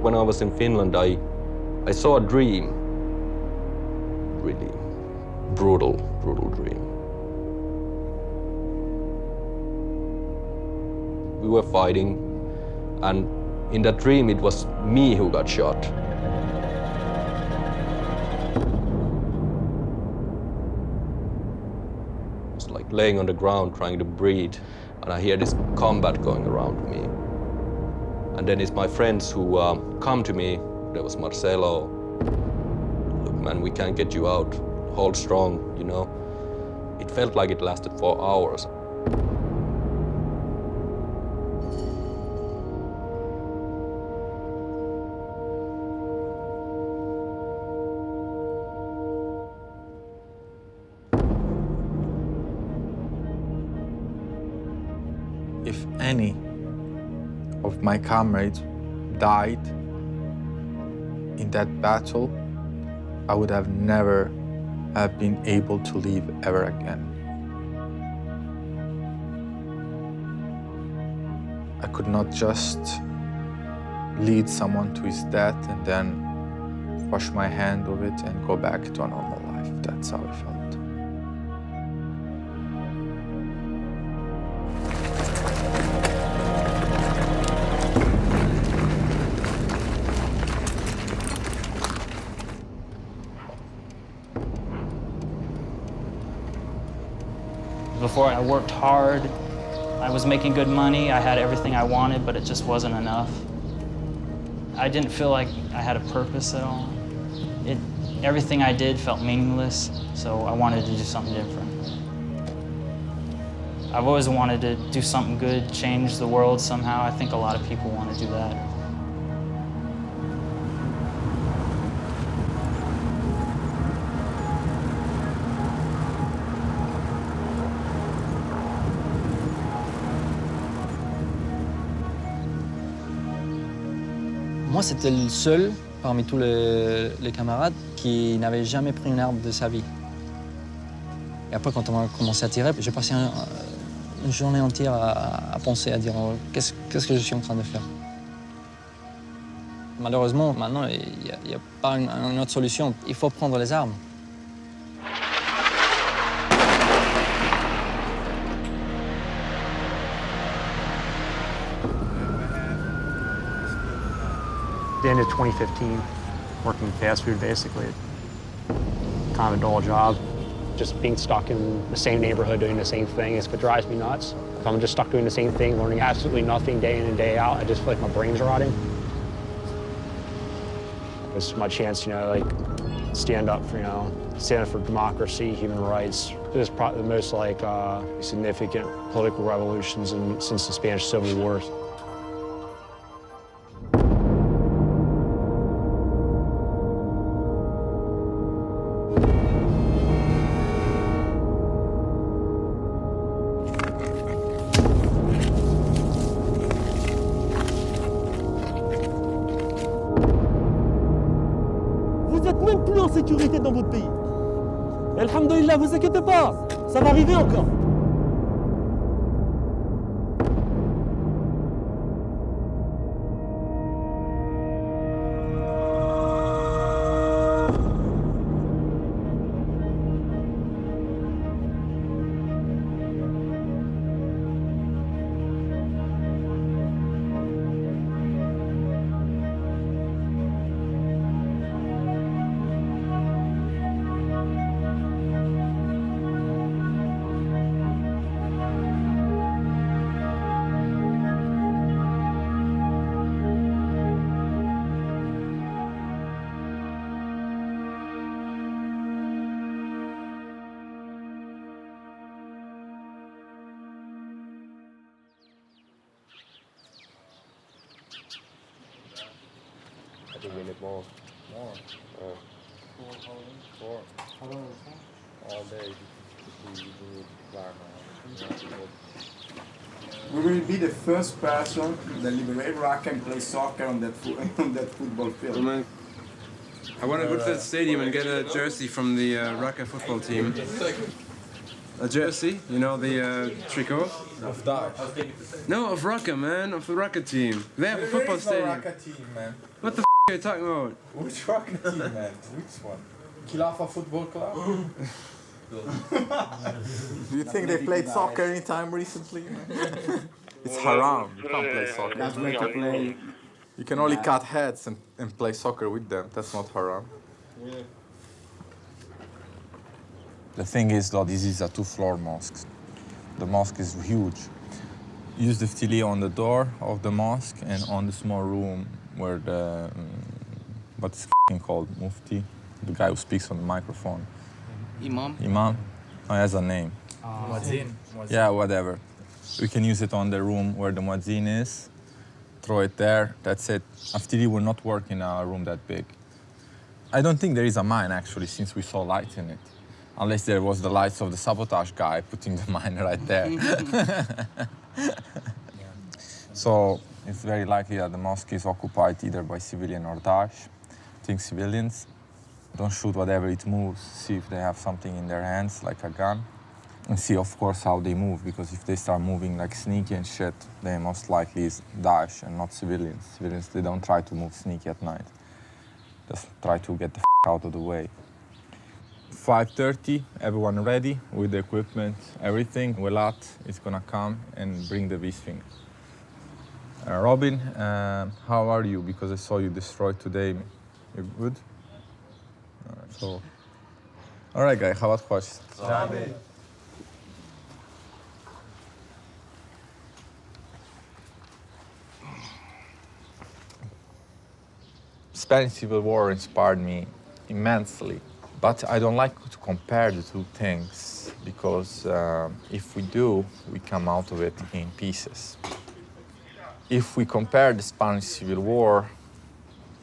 When I was in Finland, I saw a dream, really brutal dream. We were fighting, and in that dream it was me who got shot. I was like laying on the ground trying to breathe, and I hear this combat going around me. And then it's my friends who come to me. There was Marcelo. Look, man, we can't get you out. Hold strong, you know. It felt like it lasted 4 hours. If any of my comrades died in that battle, I would have never have been able to live ever again. I could not just lead someone to his death and then wash my hand of it and go back to a normal life. That's how I felt. Before, I worked hard, I was making good money, I had everything I wanted, but it just wasn't enough. I didn't feel like I had a purpose at all. Everything I did felt meaningless, so I wanted to do something different. I've always wanted to do something good, change the world somehow. I think a lot of people want to do that. Moi, c'était le seul parmi tous les camarades qui n'avait jamais pris une arme de sa vie. Et après, quand on a commencé à tirer, j'ai passé une journée entière à penser, à dire qu'est-ce que je suis en train de faire. Malheureusement, maintenant, il n'y a pas une autre solution. Il faut prendre les armes. At the end of 2015, working fast food basically, kind of a dull job. Just being stuck in the same neighborhood doing the same thing is what drives me nuts. If I'm just stuck doing the same thing, learning absolutely nothing day in and day out, I just feel like my brain's rotting. It's my chance, you know, like stand up for democracy, human rights. It's probably the most significant political revolutions since the Spanish Civil War. Vous n'êtes même plus en sécurité dans votre pays. Et alhamdoulilah, vous inquiétez pas, ça va arriver encore. I think we need more. More? Four. How long is that? All day. We will be the first person that liberate Raqqa and play soccer on that football field. I want to go to the stadium and get a jersey from the Raqqa football team. a jersey, you know, the tricot. Of Daesh. No, of Raqqa, man, of the Raqqa team. They have a football stadium. Raqqa team, man. What the are you talking about? Which Raqqa team, man? Which one? Khilafa Football Club? Do you think they played soccer anytime recently? It's haram. You can't play soccer. That's where to play. You can only cut heads and play soccer with them. That's not haram. The thing is, though, this is a two-floor mosque. The mosque is huge. Use the ftili on the door of the mosque and on the small room where the, what's called, mufti, the guy who speaks on the microphone. Imam? Imam? Oh, he has a name. Muazzin. Yeah, whatever. We can use it on the room where the muazzin is. Throw it there, that's it. Aftiri will not work in a room that big. I don't think there is a mine, actually, since we saw light in it. Unless there was the lights of the sabotage guy putting the mine right there. So it's very likely that the mosque is occupied either by civilian or Daesh. I think civilians don't shoot whatever it moves, see if they have something in their hands, like a gun. And see, of course, how they move, because if they start moving like sneaky and shit, they most likely is Daesh and not civilians. Civilians, they don't try to move sneaky at night. Just try to get the out of the way. 5:30, everyone ready with the equipment, everything. Welat is gonna come and bring the V-Sphinx. Robin, how are you? Because I saw you destroyed today. You good? All right, guys, how about questions? Spanish Civil War inspired me immensely, but I don't like to compare the two things because if we do, we come out of it in pieces. If we compare the Spanish Civil War,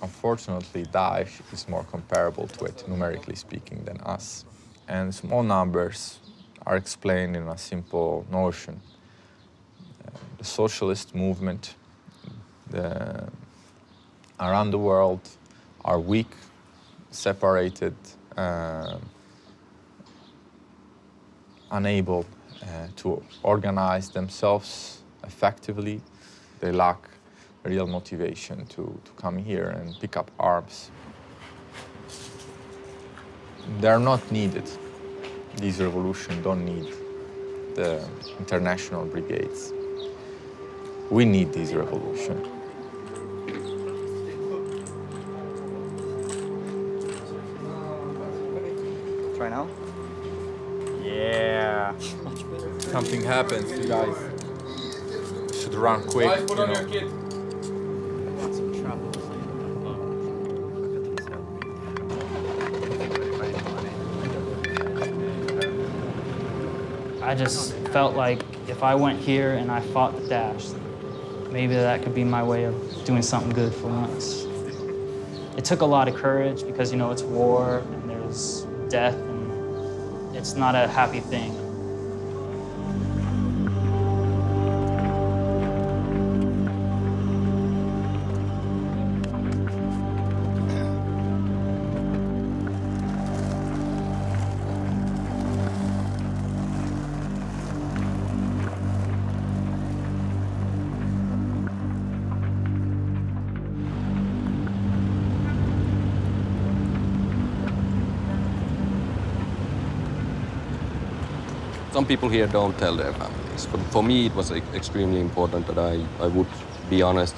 unfortunately, Daesh is more comparable to it, numerically speaking, than us. And small numbers are explained in a simple notion. The socialist movement around the world are weak, separated, unable to organize themselves effectively. They lack real motivation to come here and pick up arms. They're not needed. These revolutions don't need the International Brigades. We need this revolution. Try now? Yeah. Something happens, you guys should run quick. Guys, put on your kit. I just felt like if I went here and I fought the Daesh, maybe that could be my way of doing something good for once. It took a lot of courage because, you know, it's war and there's death and it's not a happy thing. Some people here don't tell their families, but for me it was extremely important that I would be honest.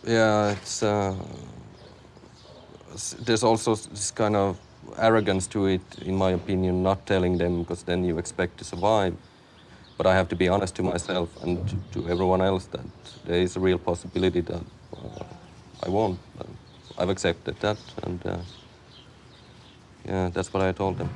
Yeah, there's also this kind of arrogance to it, in my opinion, not telling them, because then you expect to survive. But I have to be honest to myself and to everyone else that there is a real possibility that I won't. I've accepted that, and yeah, that's what I told them.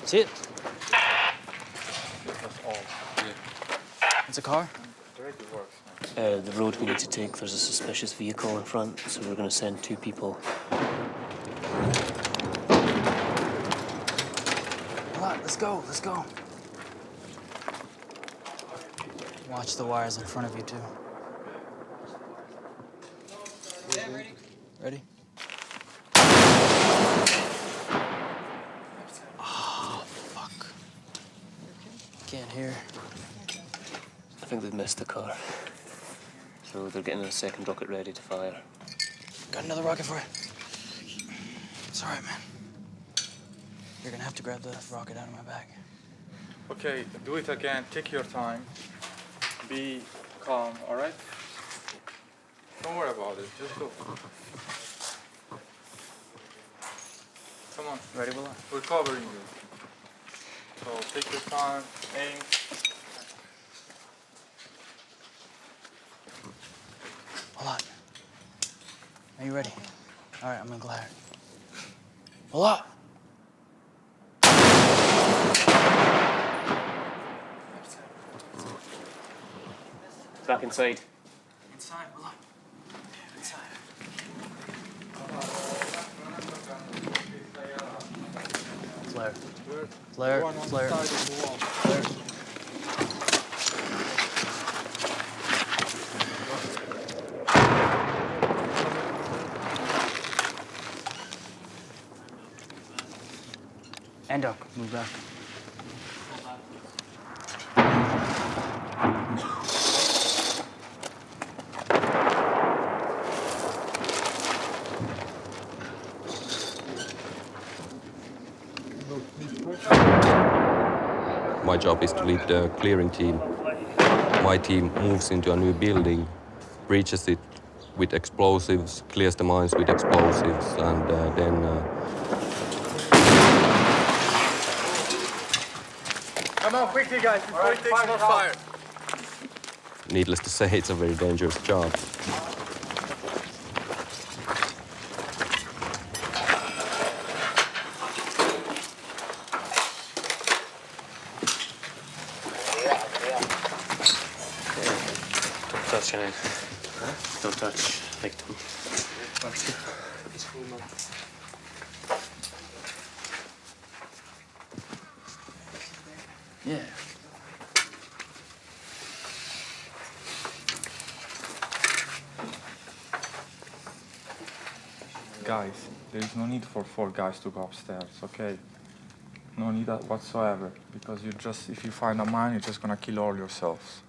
See it? It's a car? The road we need to take, there's a suspicious vehicle in front, so we're going to send 2 people. Come on, let's go, let's go. Watch the wires in front of you, too. Ready? Oh, fuck. Can't hear. I think they've missed the car. So they're getting a second rocket ready to fire. Got another rocket for you. It's all right, man. You're gonna have to grab the rocket out of my bag. Okay, do it again. Take your time. Be calm, all right? Don't worry about it. Just go. Come on. Ready, Willa? We're covering you. So take your time, aim. Hold on. Are you ready? All right, I'm gonna glide. Hold on. Back inside. Inside, hold on. Inside. Flare. Flare, flare. Flare. And up, move back. My job is to lead the clearing team. My team moves into a new building, breaches it with explosives, clears the mines with explosives, and then Come on, quickly, guys, before it takes more fire. needless to say, it's a very dangerous job. Don't touch anything. Don't touch victim. Yeah. Guys, there is no need for 4 guys to go upstairs, okay? No need that whatsoever, because if you find a mine, you're just gonna kill all yourselves.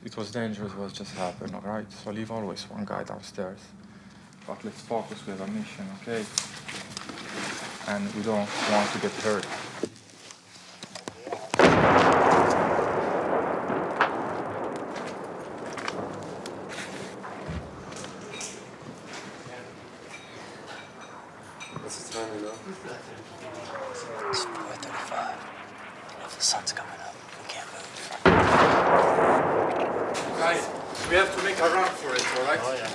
It was dangerous what just happened, all right? So leave always 1 guy downstairs. But let's focus with our mission, okay? And we don't want to get hurt. What's the time, you know? It's 4:35. If the sun's coming up, we can't move. Guys, we have to make a run for it, all right? Oh, yeah.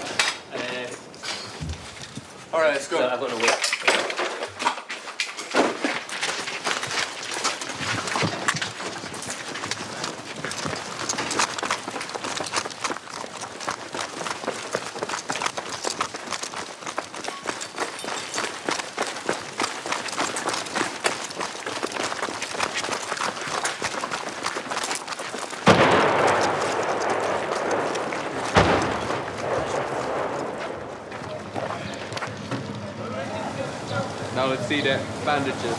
All right, let's go. I'm going to wait. Now let's see the bandages.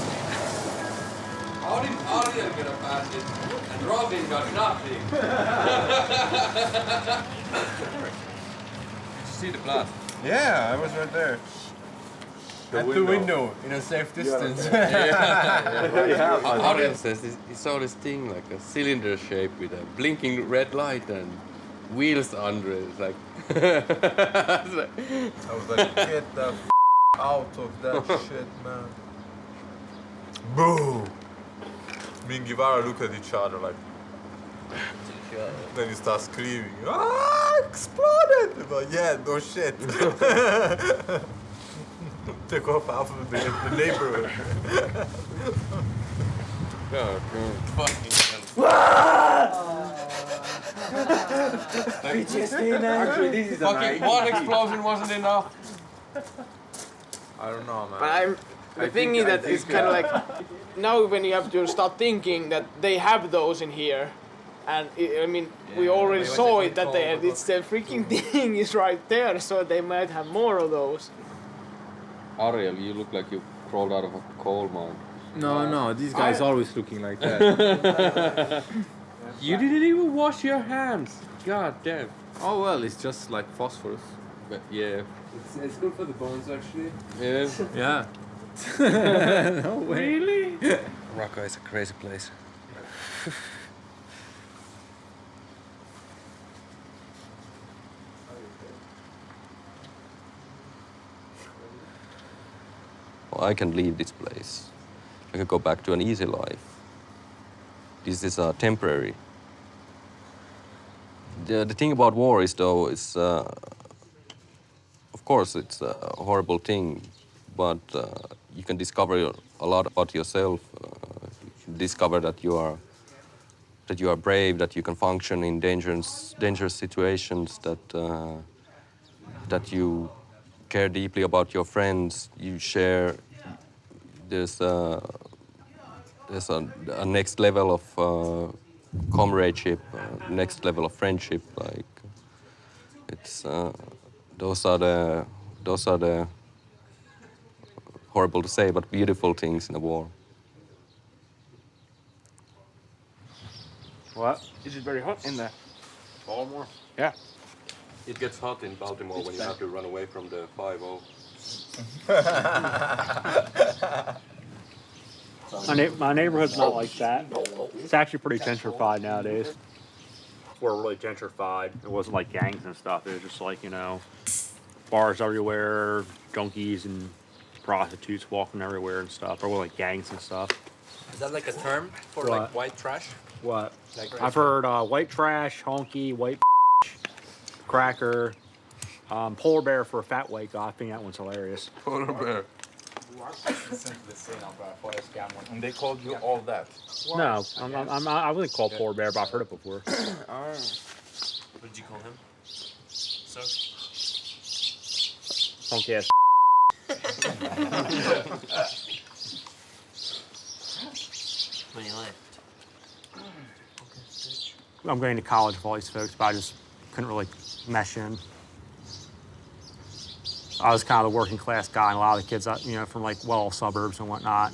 How did Ariel get a bandage and Robin got nothing? Did you see the blast? Yeah, I was right there. At the window, in a safe distance. Ariel says he saw this thing like a cylinder shape with a blinking red light and wheels under it. It's like I was like, get the out of that shit, man. Boom! Me and Guevara look at each other like. Then he starts screaming, ah, exploded! But yeah, no shit. Took off half of the neighborhood. God, fucking PTSD, man. Actually, this is fucking one explosion wasn't enough. I don't know, man. But the thing is that it's kind of like now when you have to start thinking that they have those in here, and I mean we already saw it that it's the freaking thing is right there, so they might have more of those. Ariel, you look like you crawled out of a coal mine. No, these guys always looking like that. You didn't even wash your hands. God damn. Oh well, it's just like phosphorus. But yeah. It's good for the bones, actually. Yeah. Yeah. No way. Really? Raqqa is a crazy place. Well, I can leave this place. I can go back to an easy life. This is temporary. The thing about war is, though, is of course it's a horrible thing, but you can discover a lot about yourself. You can discover that you are brave, that you can function in dangerous situations, that you care deeply about your friends. You share. There's a next level of comradeship, next level of friendship. Like it's those are the horrible to say, but beautiful things in the war. What? Is it very hot in there? Baltimore? Yeah. It gets hot in Baltimore when you have to run away from the 5-0. My neighborhood's not like that. It's actually pretty gentrified nowadays. We're really gentrified. It wasn't like gangs and stuff. It was just like, you know, bars everywhere, junkies and prostitutes walking everywhere and stuff. Or like gangs and stuff. Is that like a term for What? like white trash? What? Like I've heard white trash, honky, white cracker, polar bear for a fat white guy. I think that one's hilarious. Polar bear. And they called you all that? No, I wouldn't call polar bear, but I've heard it before. What did you call him? So? Honky ass. When you left? I'm going to college with all these folks, but I just couldn't really mesh in. I was kind of the working class guy, and a lot of the kids, you know, from like well suburbs and whatnot,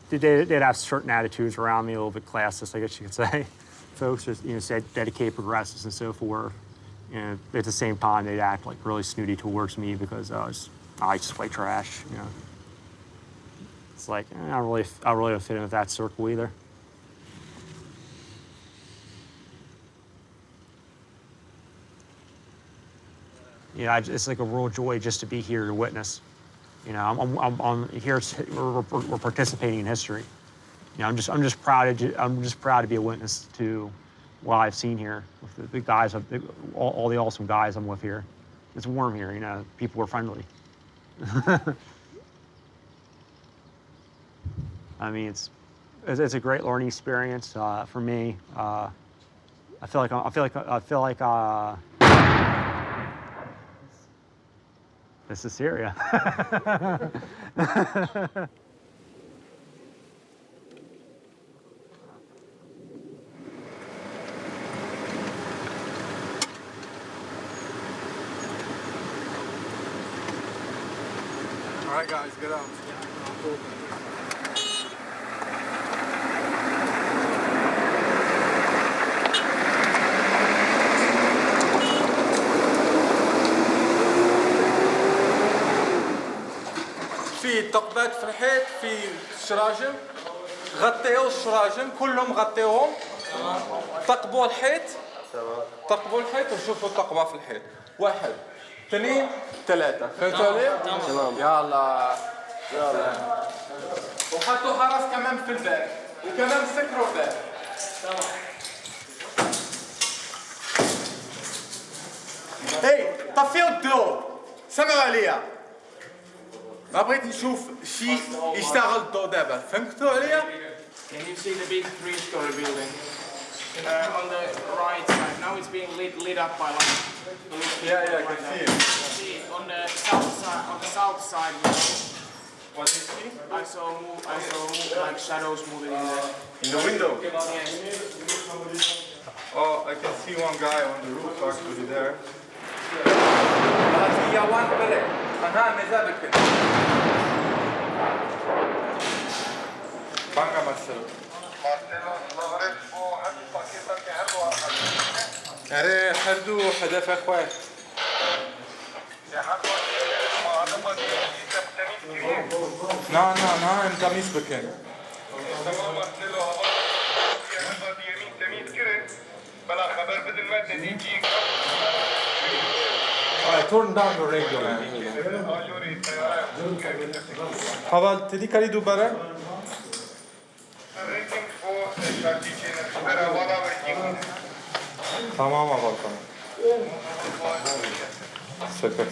they'd have certain attitudes around me, a little bit classist, I guess you could say. Folks just, you know, said dedicated progressives and so forth. And at the same time, they'd act like really snooty towards me because I just white trash, you know. It's like, I don't really don't fit in with that circle either. You know, it's like a real joy just to be here to witness. You know, I'm here. We're participating in history. You know, I'm just proud to be a witness to what I've seen here with the guys, all the awesome guys I'm with here. It's warm here. You know, people are friendly. I mean, it's a great learning experience for me. I feel like this is Syria. All right, guys, get out. في ثقبات في الحيط في الشراجم غطيوا الشراجم كلهم غطيوهم ثقبوا الحيط وشوفوا الثقبة في الحيط 1 2 3 فهمتوا علي؟ تمام يلا وحطوا حرس كمان في الباب وكمان سكروا الباب تمام هي طفيوا الضوء سمعوا عليا ما بغيت نشوف شيء يشتغل الضوء دابا فهمتوا عليا Can you see the big three-story building? On the right side. Now it's being lit up by light. Yeah, I can see it. See it on the south side. On the south side. What do you see? I saw like shadows moving in there. In the window? Yes. Oh, I can see one guy on the roof actually there. Banga Marcelo. أري حدو حدف أخوات. No, أنت ميس بكين. Turn down the radio, man. Haval, تدي كاري دوباره؟ Tamam Haval, tamam. Süper.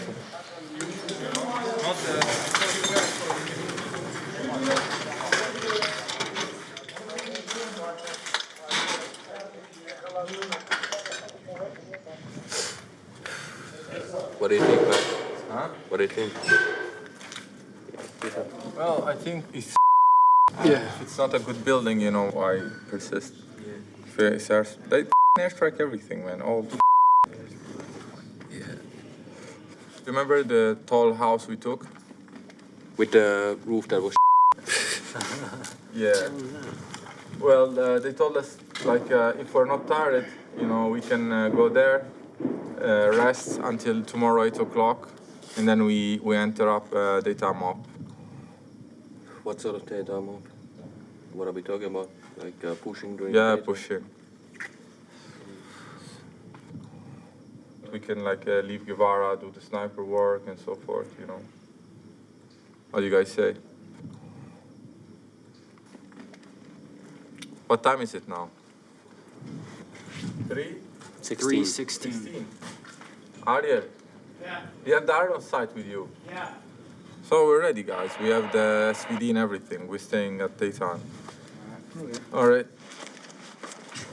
What do you think, man? Huh? What do you think? Well, I think it's if it's not a good building, you know, why persist? They airstrike everything, man. All. Yeah. Remember the tall house we took? With the roof that was Yeah. Well, they told us, like, if we're not tired, you know, we can go there, rest until tomorrow 8 o'clock, and then we enter up daytime op. What sort of daytime op? What are we talking about? Like pushing during Yeah, daytime? pushing. We can, like, leave Guevara, do the sniper work and so forth, you know. What do you guys say? What time is it now? 3:16. Ariel, Yeah. you have the iron sight with you. Yeah. So we're ready, guys. We have the SVD and everything. We're staying at daytime. All right.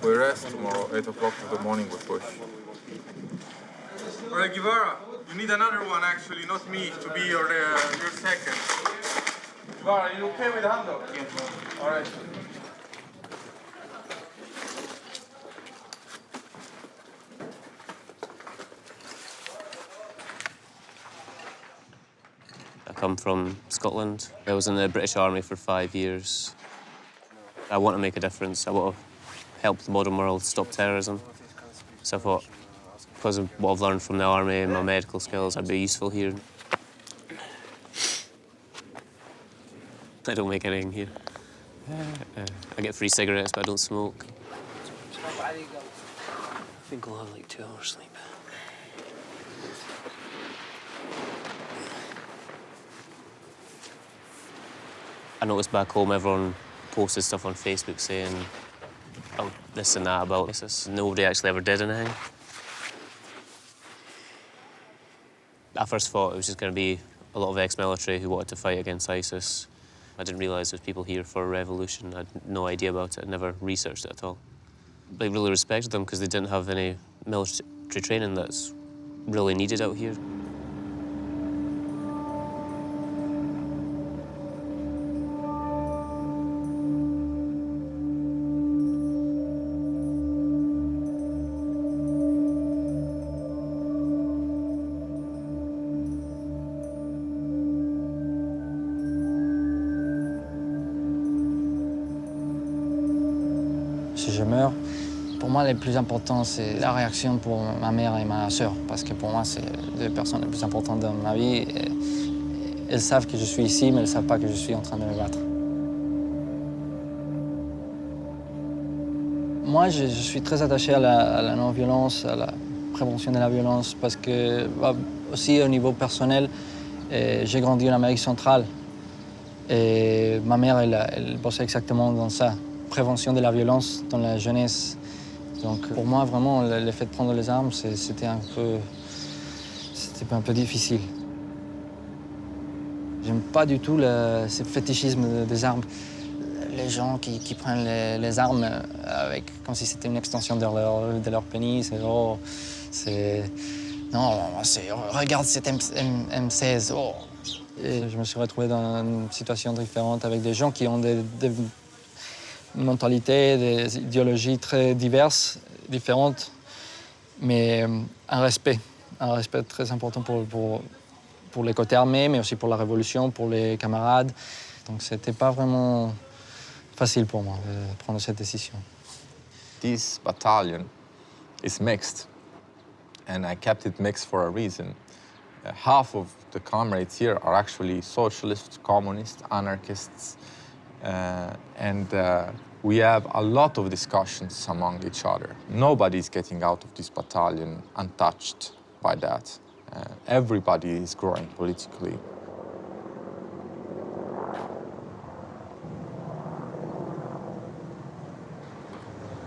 We rest tomorrow, 8 o'clock in the morning we push. All right, Guevara, you need another one actually, not me, to be your second. Guevara, you okay with the handle? Yeah. All right. I come from Scotland. I was in the British Army for 5 years. I want to make a difference. I want to help the modern world stop terrorism. So I thought, because of what I've learned from the army and my medical skills, I'd be useful here. I don't make anything here. I get free cigarettes, but I don't smoke. I think I'll have like 2 hours sleep. I noticed back home everyone posted stuff on Facebook saying, oh, this and that about ISIS. Nobody actually ever did anything. I first thought it was just going to be a lot of ex-military who wanted to fight against ISIS. I didn't realise there's people here for a revolution. I had no idea about it. I never researched it at all. I really respected them because they didn't have any military training that's really needed out here. Si je meurs, pour moi, le plus important, c'est la réaction pour ma mère et ma sœur, parce que pour moi, c'est les deux personnes les plus importantes dans ma vie. Et elles savent que je suis ici, mais elles ne savent pas que je suis en train de me battre. Moi, je suis très attaché à la non-violence, à la prévention de la violence, parce que, aussi au niveau personnel, j'ai grandi en Amérique centrale. Et ma mère, elle bossait exactement dans ça. Prévention de la violence dans la jeunesse. Donc pour moi, vraiment, le fait de prendre les armes, c'était un peu difficile. J'aime pas du tout ce fétichisme des armes. les gens qui prennent les armes avec, comme si c'était une extension de leur pénis. Oh, non, regarde cette M16. Oh. Et je me suis retrouvé dans une situation différente avec des gens qui ont des mentalités, des idéologies très diverses, différentes, mais un respect très important pour les côtés armés, mais aussi pour la révolution, pour les camarades. Donc c'était pas vraiment facile pour moi de prendre cette décision. This battalion is mixed, and I kept it mixed for a reason. Half of the comrades here are actually socialists, communists, anarchists, and we have a lot of discussions among each other. Nobody's getting out of this battalion untouched by that. Everybody is growing politically.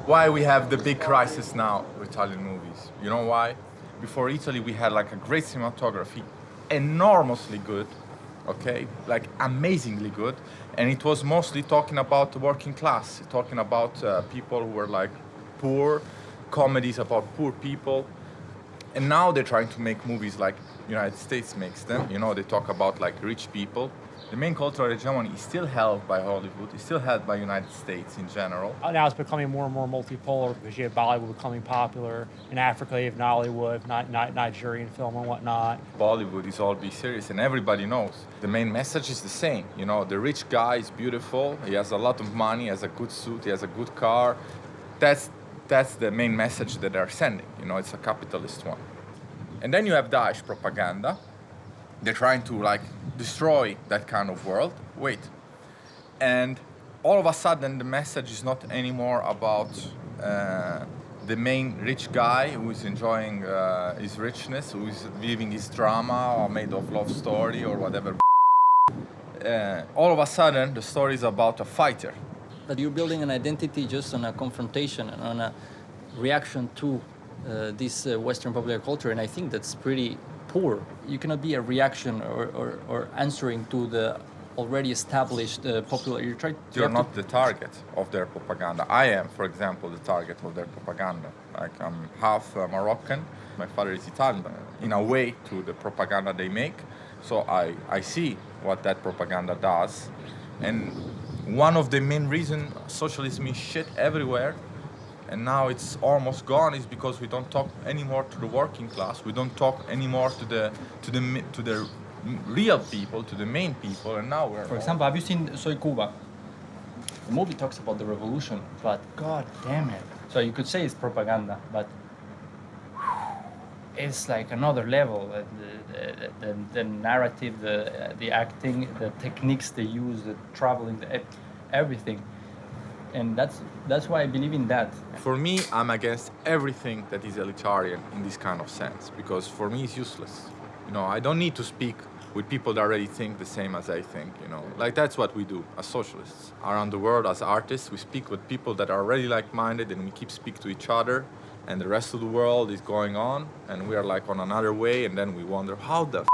Why we have the big crisis now with Italian movies? You know why? Before Italy, we had like a great cinematography, enormously good, okay, like amazingly good, and it was mostly talking about the working class, talking about people who were like poor, comedies about poor people, and now they're trying to make movies like United States makes them. You know, they talk about like rich people. The main cultural hegemony is still held by Hollywood, it's still held by United States in general. Now it's becoming more and more multipolar because you have Bollywood becoming popular. In Africa, you have Nollywood, Nigerian film and whatnot. Bollywood is all be serious and everybody knows. The main message is the same. You know, the rich guy is beautiful, he has a lot of money, he has a good suit, he has a good car. That's the main message that they're sending. You know, it's a capitalist one. And then you have Daesh propaganda. They're trying to like destroy that kind of world. Wait. And all of a sudden the message is not anymore about the main rich guy who is enjoying his richness, who is living his drama or made of love story or whatever. All of a sudden the story is about a fighter. But you're building an identity just on a confrontation and on a reaction to this Western popular culture, and I think that's pretty poor. You cannot be a reaction or answering to the already established popular. You're not the target of their propaganda. I am, for example, the target of their propaganda. Like I'm half Moroccan, my father is Italian. In a way, to the propaganda they make, so I see what that propaganda does, and one of the main reasons socialism is shit everywhere. And now it's almost gone is because we don't talk anymore to the working class. We don't talk anymore to the real people, to the main people. And now we're. For example, have you seen Soy Cuba? The movie talks about the revolution, but god damn it. So you could say it's propaganda, but it's like another level. The narrative, the acting, the techniques they use, the traveling, everything. And that's why I believe in that. For me, I'm against everything that is elitarian in this kind of sense, because for me it's useless. You know, I don't need to speak with people that already think the same as I think, you know. Like that's what we do as socialists. Around the world, as artists, we speak with people that are already like-minded and we keep speaking to each other, and the rest of the world is going on and we are like on another way, and then we wonder, how the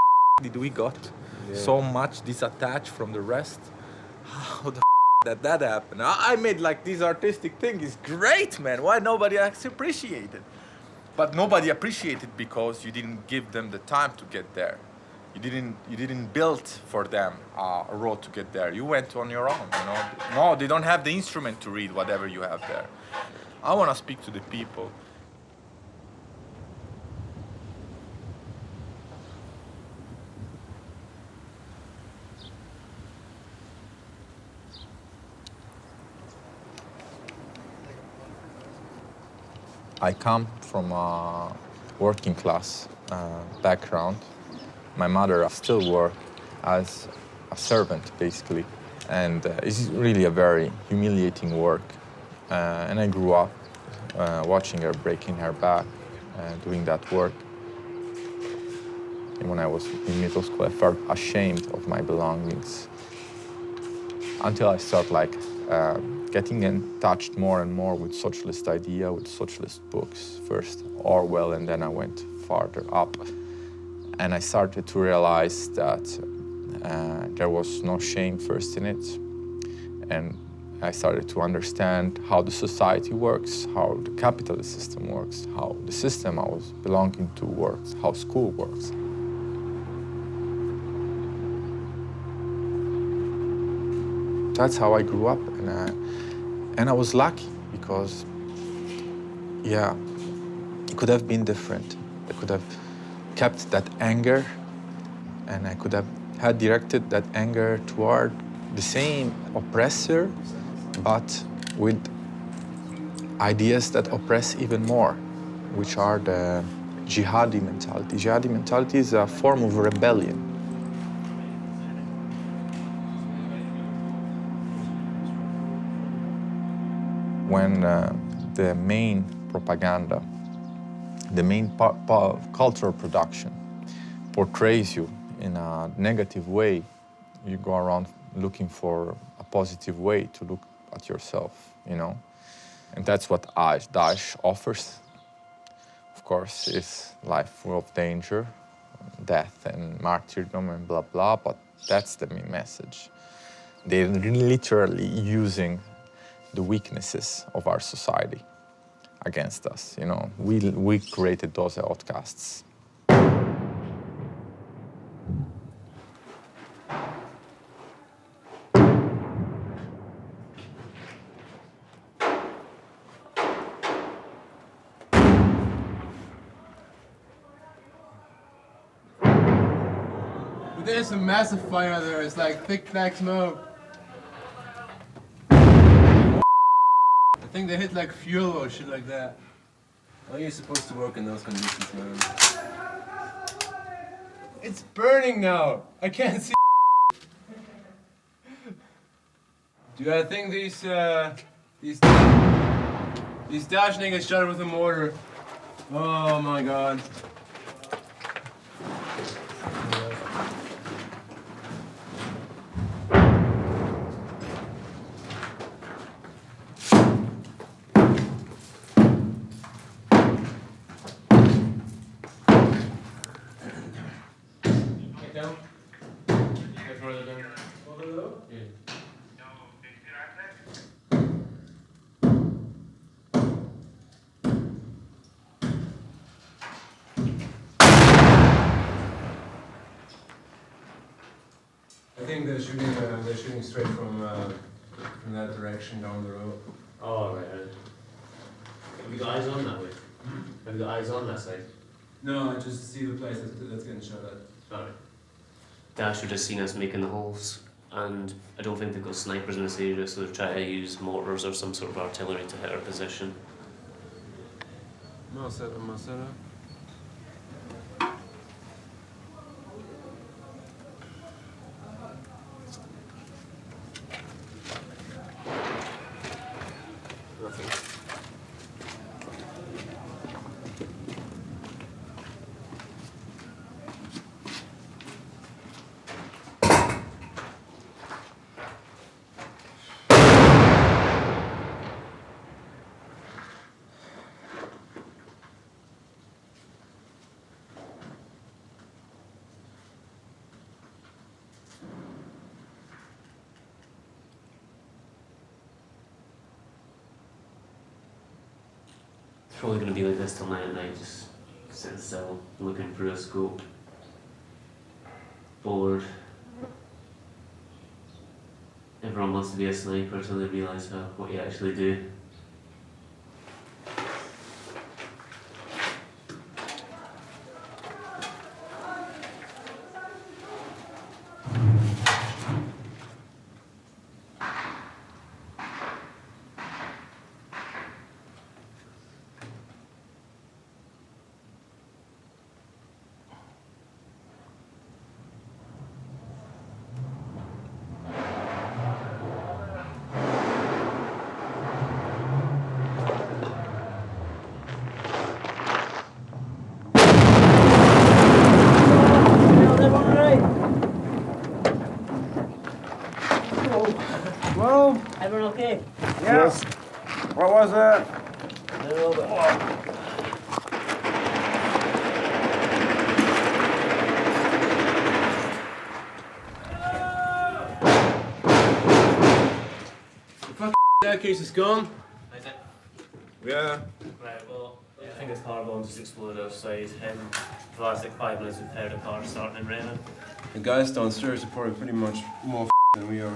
did we got so much disattached from the rest? How the that happened? I made like this artistic thing is great, man. Why nobody actually appreciate it? But nobody appreciated because you didn't give them the time to get there. You didn't build for them a road to get there. You went on your own, you know. No, they don't have the instrument to read whatever you have there. I want to speak to the people. I come from a working class background. My mother still works as a servant, basically, and it's really a very humiliating work. And I grew up watching her breaking her back, doing that work. And when I was in middle school, I felt ashamed of my belongings until I started getting in touch more and more with socialist idea, with socialist books. First Orwell, and then I went farther up. And I started to realize that there was no shame first in it. And I started to understand how the society works, how the capitalist system works, how the system I was belonging to works, how school works. That's how I grew up, and I was lucky because, yeah, it could have been different. I could have kept that anger, and I could have had directed that anger toward the same oppressor, but with ideas that oppress even more, which are the jihadi mentality. Jihadi mentality is a form of rebellion. When the main propaganda, the main cultural production portrays you in a negative way, you go around looking for a positive way to look at yourself, you know? And that's what Daesh offers. Of course, it's life full of danger, death and martyrdom and blah, blah, but that's the main message. They're literally using the weaknesses of our society against us, you know. We created those outcasts. There's a massive fire there. It's like thick black smoke. I think they hit like fuel or shit like that. How are you supposed to work in those conditions, man? It's burning now. I can't see. Dude, I think these Daesh niggas shot it with a mortar. Oh my god. I think they're shooting straight from that direction down the road. Oh, right. Have you got eyes on that way? Have you got eyes on that side? No, I just see the place that's getting shot at. Alright. Daesh would have seen us making the holes, and I don't think they've got snipers in this area, so they're trying to use mortars or some sort of artillery to hit our position. Masera. It's probably going to be like this till night at night, just sitting still, looking through a scope, bored. Everyone wants to be a sniper until they realise what you actually do. Well, everyone okay? Yes. What was that? A little bit. Fuck. Staircase is gone. Is it? Yeah. Right, well, I think this car bomb just exploded outside. For the last like 5 minutes, we've heard a car starting and raining. The guys downstairs are probably pretty much more than we are.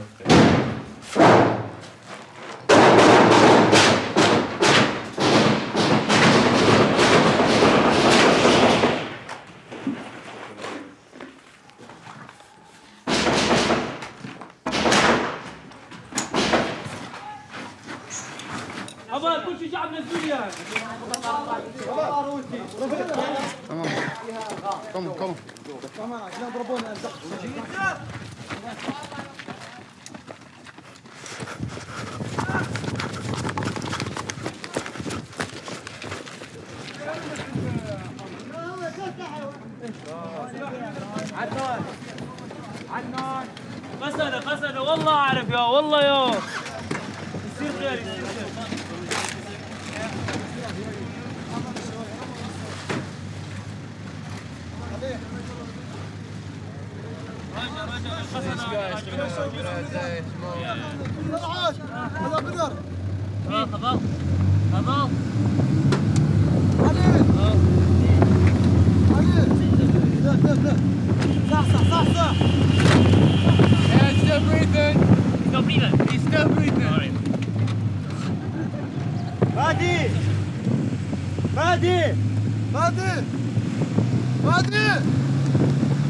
أبا كل شيء شعبنا السوريان. تمام قوم عدنان قصده والله أعرف يا والله يا يصير خير يصير خير.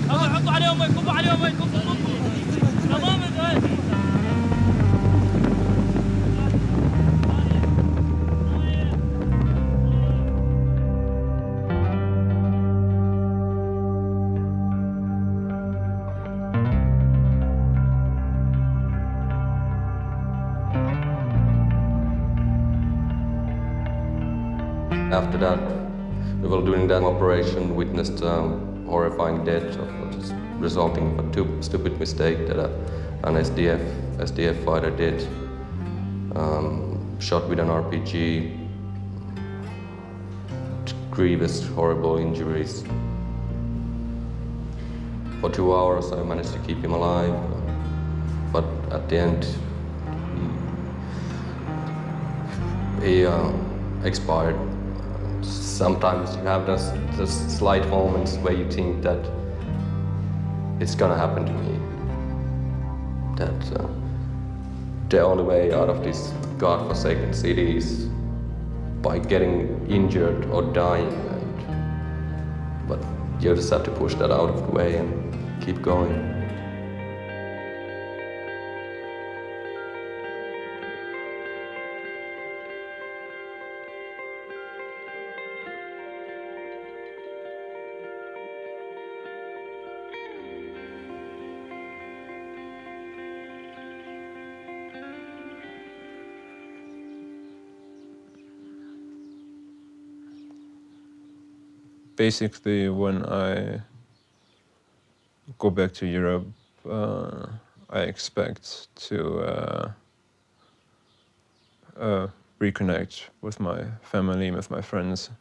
حطوا عليهم مي كبوا عليهم مي كبوا تمام After that, we were doing that operation, witnessed horrifying death of what is resulting from a stupid mistake that an SDF fighter did. Shot with an RPG, grievous, horrible injuries. For 2 hours I managed to keep him alive, but at the end he expired. Sometimes you have those slight moments where you think that it's gonna happen to me. That the only way out of this godforsaken city is by getting injured or dying. But you just have to push that out of the way and keep going. Basically, when I go back to Europe, I expect to reconnect with my family, with my friends,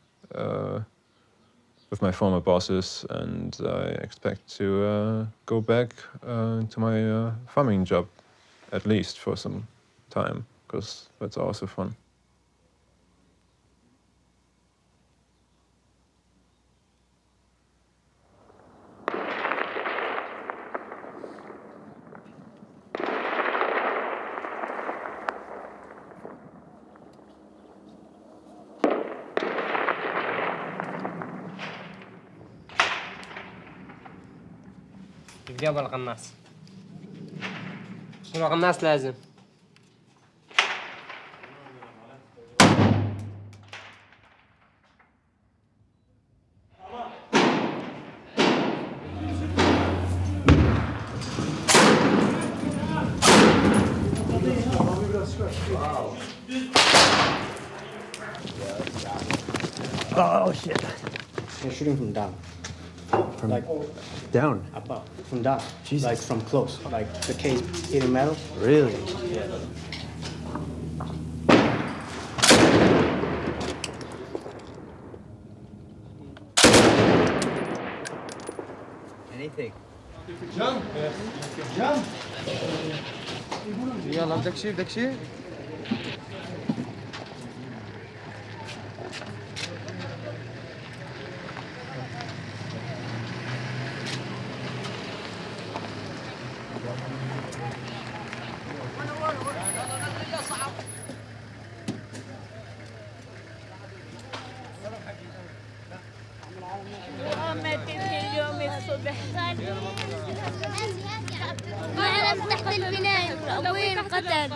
with my former bosses, and I expect to go back to my farming job, at least for some time, because that's also fun. جاب القناص شنو القناص لازم Oh shit. They're shooting from down. From like down? Above. From down. Jesus. Like from close. Like the case hitting metal. Really? Yeah. Anything. Jump. Jump. يلا بدك شيء معنا تحت البناية أبوي انقتل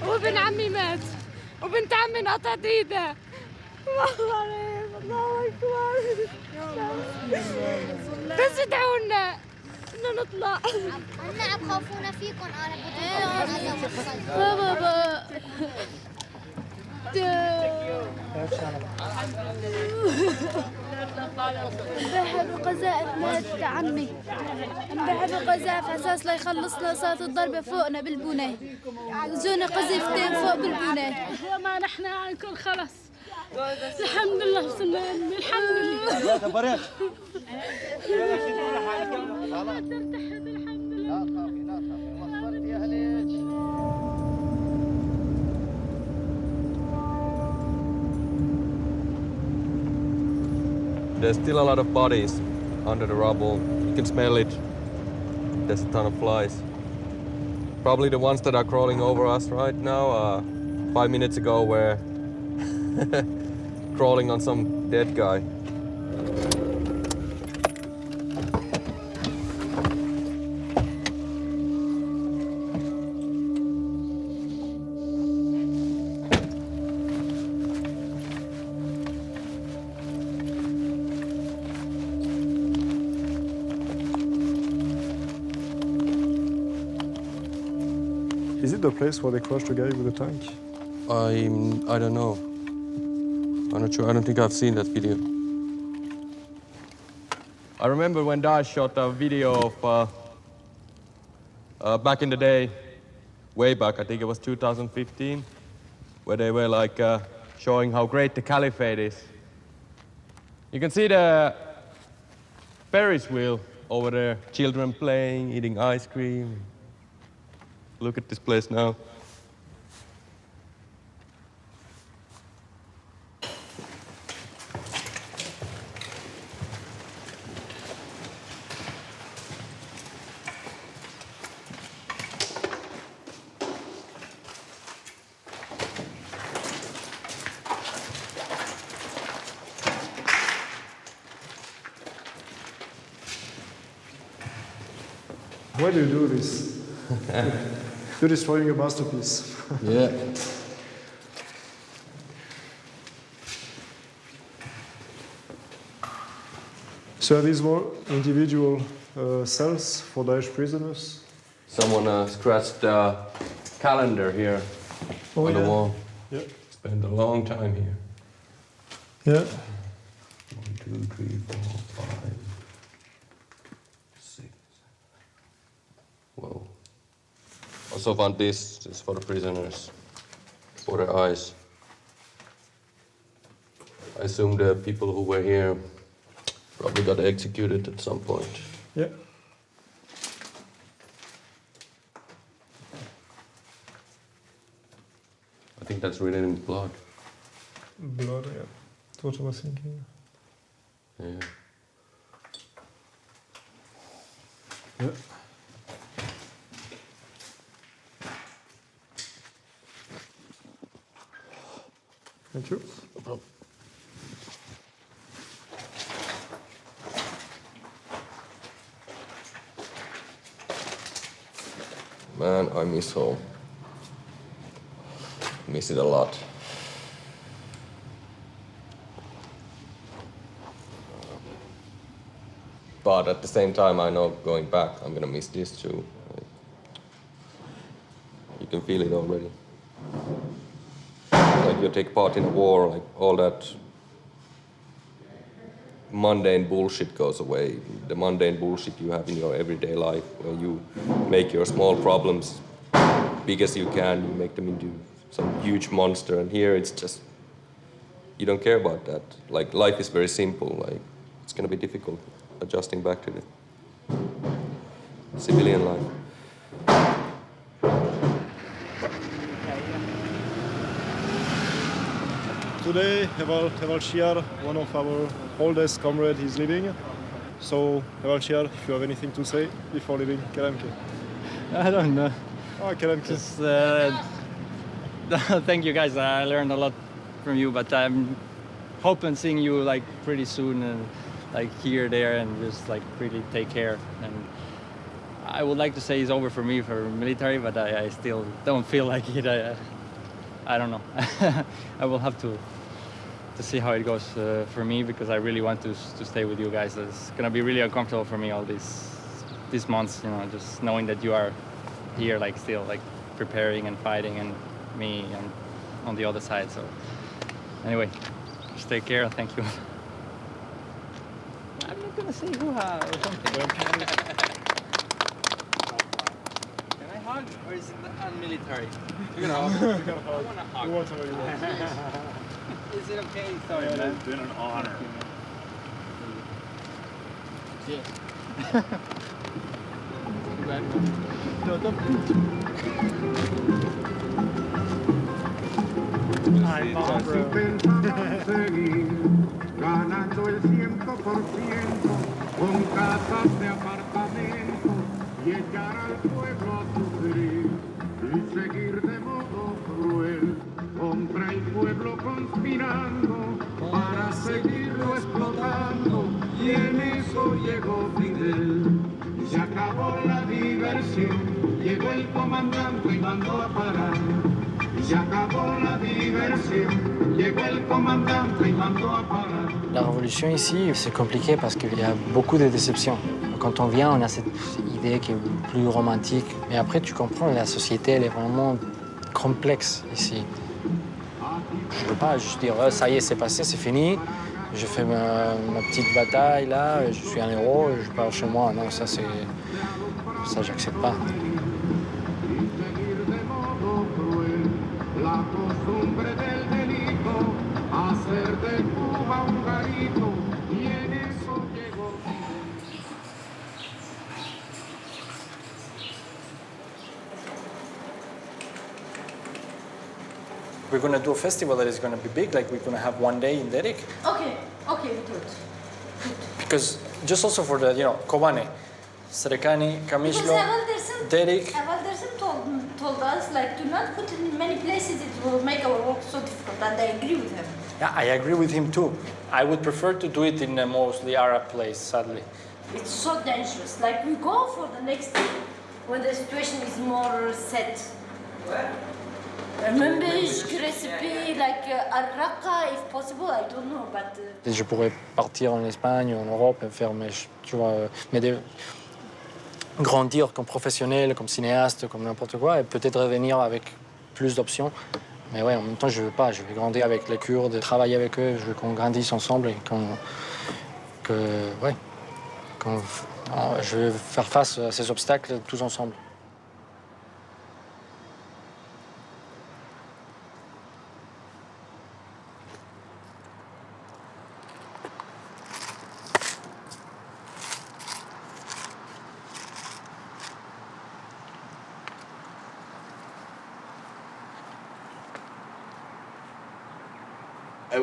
وابن عمي مات وبنت عمي انقطعت ايدها والله عليك الله أكبر بس ادعونا إنه نطلع هن عم خوفونا فيكم بابا امبارح بقذائف مات عمي امبارح بقذائف اساس لا يخلصنا صارت الضربه فوقنا بالبنايه جونا قذيفتين فوق بالبنايه وما نحن عنكم خلص الحمد لله وصلنا الحمد لله تبارك There's still a lot of bodies under the rubble. You can smell it. There's a ton of flies. Probably the ones that are crawling over us right now 5 minutes ago were crawling on some dead guy. Is it the place where they crushed the guy with the tank? I don't know. I'm not sure. I don't think I've seen that video. I remember when Daesh shot a video of back in the day, way back, I think it was 2015, where they were like showing how great the caliphate is. You can see the Ferris wheel over there, children playing, eating ice cream. Look at this place now. Why do you do this? You're destroying a masterpiece. Yeah. So are these more individual cells for Daesh prisoners? Someone scratched a calendar here on the wall. Yeah. Spent a long time here. Yeah. 1, 2, 3, 4, 5, 6. Whoa. Also found this is for the prisoners, for their eyes. I assume the people who were here probably got executed at some point. Yeah. I think that's written in blood. Blood, yeah. That's what I was thinking. Yeah. Yeah. Thank you. No problem. Man, I miss home. Miss it a lot. But at the same time, I know going back, I'm gonna miss this too. You can feel it already. Like you take part in a war, like all that mundane bullshit goes away. The mundane bullshit you have in your everyday life, where you make your small problems big as you can, you make them into some huge monster. And here it's just, you don't care about that. Like life is very simple. Like it's gonna be difficult adjusting back to the civilian life. Today, Heval Shiar, one of our oldest comrades, is leaving. So, Evalchiad, if you have anything to say before leaving Kalemke. I don't know. Oh, Kalemke. Just thank you guys. I learned a lot from you, but I'm hoping seeing you like pretty soon and like here, there, and just like really take care. And I would like to say it's over for me for military, but I still don't feel like it. I don't know. I will have to see how it goes for me, because I really want to stay with you guys. It's gonna be really uncomfortable for me all these months, you know, just knowing that you are here, like still like preparing and fighting, and me and on the other side. So anyway, just take care and thank you. I'm not gonna say hoo-ha or something. Can I hug, or is it unmilitary? You know, you gotta hug. I wanna hug. You want somebody to hug. Is it okay? Sorry, Yeah, man. it's been an honor. Cheers. Hi, Barbara. Ganando el 100% con casas de apartamento, llegar al pueblo a sufrir y seguir de modo cruel contra el pueblo conspirando para seguirlo explotando, y en eso llegó Fidel. Se acabó la diversión, llegó el comandante y mandó a parar. Se acabó la diversión, llegó el comandante y mandó a parar. La révolution ici, c'est compliqué parce qu'il y a beaucoup de déceptions. Quand on vient, on a cette idée qui est plus romantique. Mais après, tu comprends, la société, elle est vraiment complexe ici. Je ne veux pas juste dire, oh, ça y est, c'est passé, c'est fini. Je fais ma petite bataille là, je suis un héros, je pars chez moi. Non, ça, j'accepte pas. La costumbre del delito, hacer de Cuba un garito, y en eso llegó. We're going to do a festival that is going to be big, like we're going to have one day in Derek. Okay, good. Because just also for the, Kobane, Serekani, Kamishlo, Derek. Evaldersim told us, like, do not put in many places, it will make our work so difficult, and I agree with him. Yeah, I agree with him too. I would prefer to do it in a mostly Arab place, sadly. It's so dangerous. Like, we go for the next day when the situation is more set. Remember recipe like Raqqa, if possible, I don't know, but... Je pourrais partir en Espagne ou en Europe et faire grandir comme professionnel, comme cinéaste, comme n'importe quoi, et peut-être revenir avec plus d'options. Mais ouais, en même temps, je veux pas. Je vais grandir avec les Kurdes, travailler avec eux. Je veux qu'on grandisse ensemble et je veux faire face à ces obstacles tous ensemble.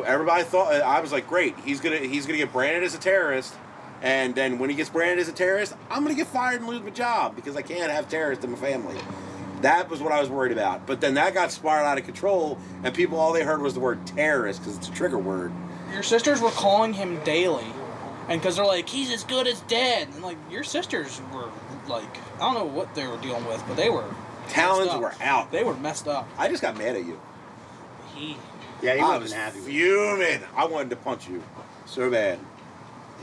Everybody thought, I was like, great, he's gonna get branded as a terrorist, and then when he gets branded as a terrorist, I'm gonna get fired and lose my job because I can't have terrorists in my family. That was what I was worried about. But then that got spiraled out of control, and people, all they heard was the word terrorist because it's a trigger word. Your sisters were calling him daily, and because they're like, he's as good as dead. And like, your sisters were like, I don't know what they were dealing with, but they were Talons were out. They were messed up. I just got mad at you. Yeah, he I wasn't was happy with fuming. I wanted to punch you so bad.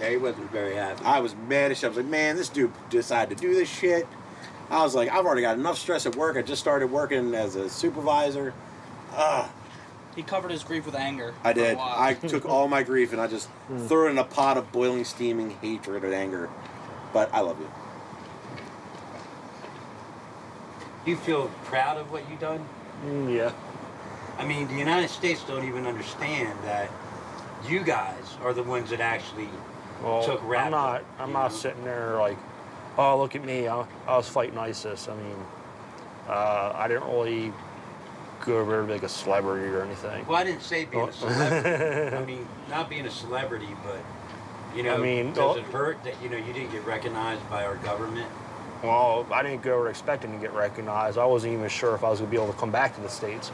Yeah, he wasn't very happy. I was mad as shit. I was like, man, this dude decided to do this shit. I was like, I've already got enough stress at work. I just started working as a supervisor. He covered his grief with anger. I did. I took all my grief and I just threw it in a pot of boiling, steaming hatred and anger. But I love you. You feel proud of what you've done? Yeah. I mean, the United States don't even understand that you guys are the ones that actually took Raqqa. I'm not sitting there like, oh, look at me, I was fighting ISIS. I mean, I didn't really go over like a celebrity or anything. Well, I didn't say being a celebrity. I mean, not being a celebrity, but You know, I mean, does it hurt that, you know, you didn't get recognized by our government? well, I didn't go expecting to get recognized. I wasn't even sure if I was going to be able to come back to the States.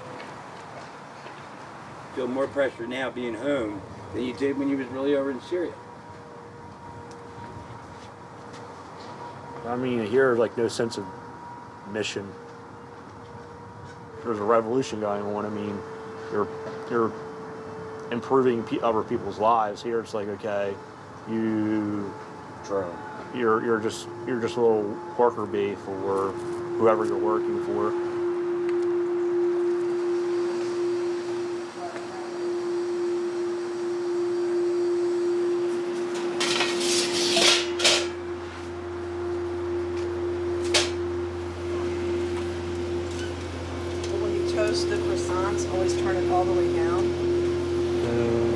Feel more pressure now being home than you did when you was really over in Syria. I mean, here, like, no sense of mission. There's a revolution going on. I mean, you're improving other people's lives. Here, it's like, okay, you're just a little worker bee for whoever you're working for. When you toast the croissants, always turn it all the way down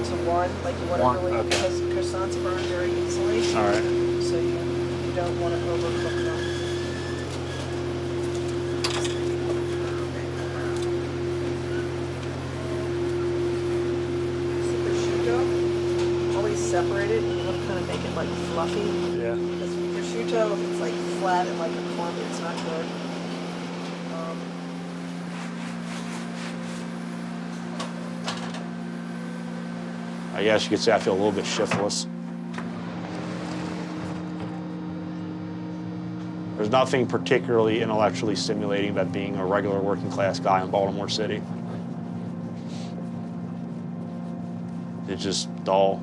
to one, like you want to One, really, okay. because croissants burn very easily. All right. So you don't want to overcook them. See prosciutto, always separate it. You want to kind of make it like fluffy. Yeah. Because prosciutto, if it's like flat and like a clump, it's not good. I guess you could say I feel a little bit shiftless. There's nothing particularly intellectually stimulating about being a regular working class guy in Baltimore City. It's just dull.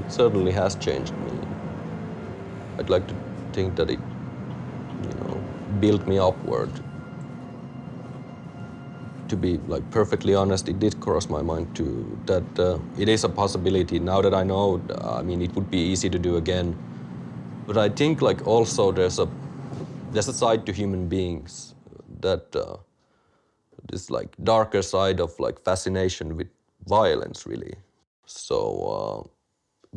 It certainly has changed me. I'd like to think that it, built me upward. To be like perfectly honest, it did cross my mind too that it is a possibility. Now that I know, I mean, it would be easy to do again. But I think like also there's a side to human beings that this like darker side of like fascination with violence, really. So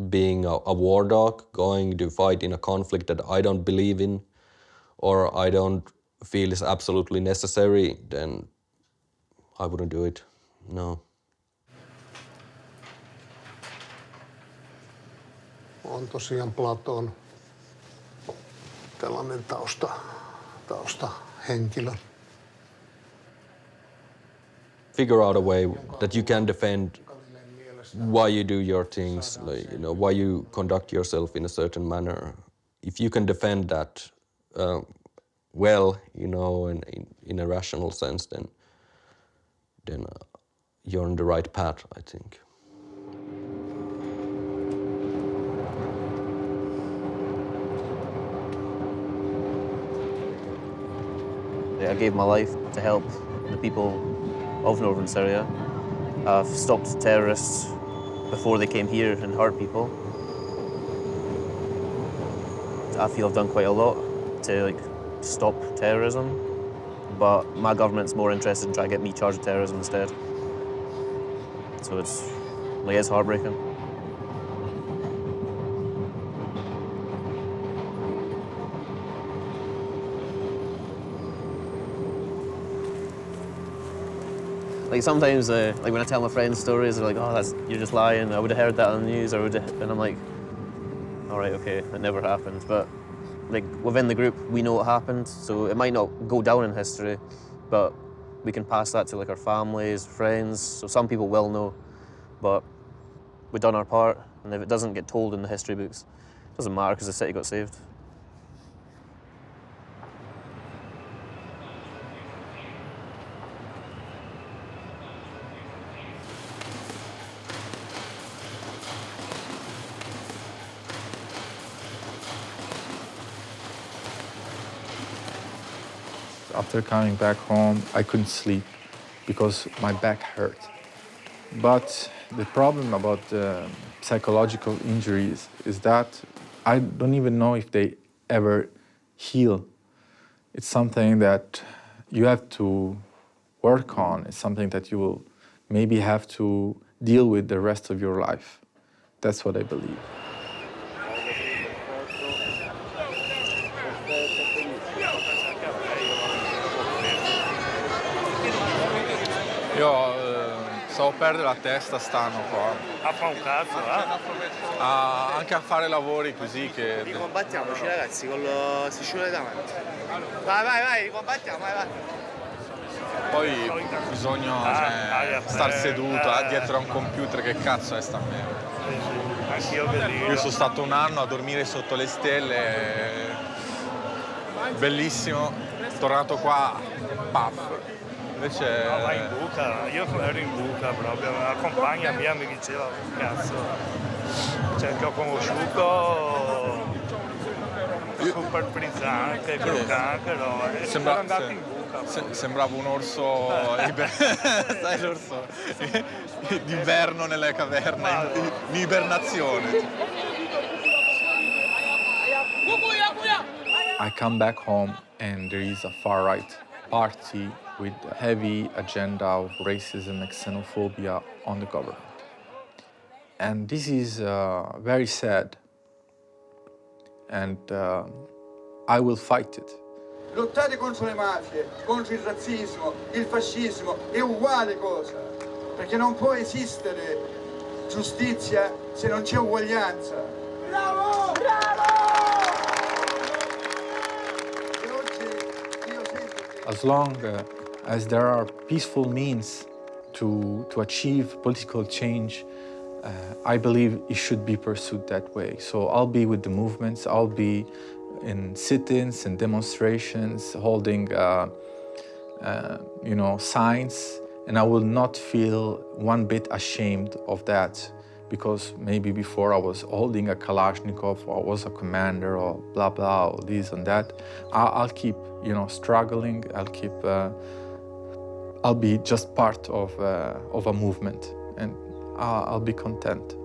being a war dog, going to fight in a conflict that I don't believe in or I don't feel is absolutely necessary, then I wouldn't do it, no. On tosiaan Platon tällainen taustahenkilö. Figure out a way that you can defend why you do your things, like, why you conduct yourself in a certain manner. If you can defend that well, in a rational sense, then you're on the right path, I think. I gave my life to help the people of northern Syria. I've stopped terrorists before they came here and hurt people. I feel I've done quite a lot to stop terrorism, but my government's more interested in trying to get me charged with terrorism instead. So it's heartbreaking. Like sometimes, like when I tell my friends stories, they're like, "Oh, you're just lying. I would have heard that on the news," and I'm like, "All right, okay, it never happened." But like within the group, we know what happened, so it might not go down in history, but we can pass that to like our families, friends. So some people will know, but we've done our part, and if it doesn't get told in the history books, it doesn't matter because the city got saved. After coming back home, I couldn't sleep because my back hurt. But the problem about psychological injuries is that I don't even know if they ever heal. It's something that you have to work on. It's something that you will maybe have to deal with the rest of your life. That's what I believe. Io stavo a perdere la testa stando qua. A fa un cazzo, Anche a fare lavori così che... Ricombattiamoci ragazzi con lo striscione davanti. Vai, ricombattiamo, vai. Poi bisogna star seduto dietro a un computer, che cazzo è sta merda. Anch'io così. Io sono stato un anno a dormire sotto le stelle, bellissimo, tornato qua, paf. Invece... No, vai in buca, io ero in buca proprio, la compagna mia mi diceva, cazzo, cioè che ho conosciuto super frizzante, croccantelo, e sono andato in buca. Sembrava un orso, sai l'orso d'inverno nelle caverne, in ibernazione. I come back home and there is a far-right party with a heavy agenda of racism and xenophobia on the government. And this is very sad, and I will fight it. Lottate contro le mafie, contro il razzismo, il fascismo, è uguale cosa, perché non può esistere giustizia se non c'è uguaglianza. Bravo! As long as there are peaceful means to achieve political change, I believe it should be pursued that way. So I'll be with the movements, I'll be in sit-ins and demonstrations, holding signs, and I will not feel one bit ashamed of that, because maybe before I was holding a Kalashnikov, or I was a commander, or blah blah, or this and that. I'll keep, struggling. I'll be just part of a movement, and I'll be content.